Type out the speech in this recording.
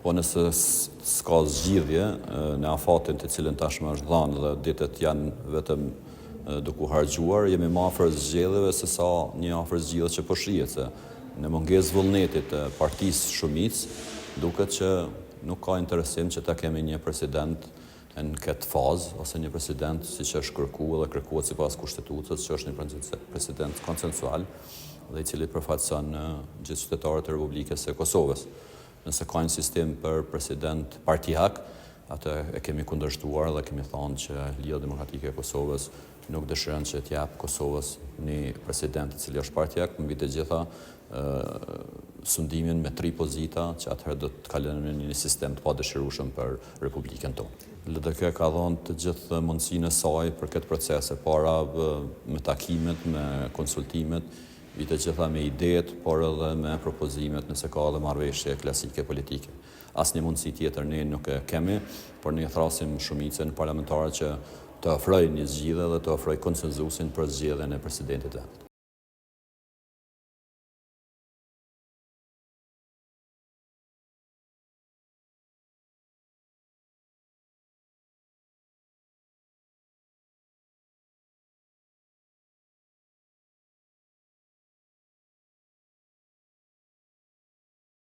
po nëse s'ka zgjidhje në afatin të cilën tashmë është dhënë dhe ditët janë vetëm duke harxhuar, jemi më afër zgjedhjeve se sa një afër zgjedhje që po shihet, se në mungesë vullnetit të partisë shumicë, duket që nuk ka interesim që ta kemi një president në këtë fazë, ose një president siç është kërkuar dhe kërkohet sipas kushtetutës, që është një president konsensual dhe i cili përfaqëson gjithë qytetarët e Republikës së Kosovës. Nëse ka një sistem për president partijak, atë e kemi kundërshtuar dhe kemi thënë që Liga Demokratike e Kosovës nuk dëshiron që t'jap Kosovës një president i cili është partijak, mbi të gjitha sundimin me 3 pozita, që atëherë do të kalojmë në një sistem të padëshirueshëm për Republikën tonë. LDK ka dhënë të gjithë mundësinë e saj për këtë proces, e para me takimet, me konsultimet, mbi të gjitha me idetë, por edhe me propozimet nëse ka edhe marrëveshje klasike politike. Asnjë mundësi tjetër ne nuk e kemi, por ne thrasim shumicën parlamentare që të ofrojë një zgjidhje dhe të ofrojë konsenzusin për zgjedhjen e presidentit vet.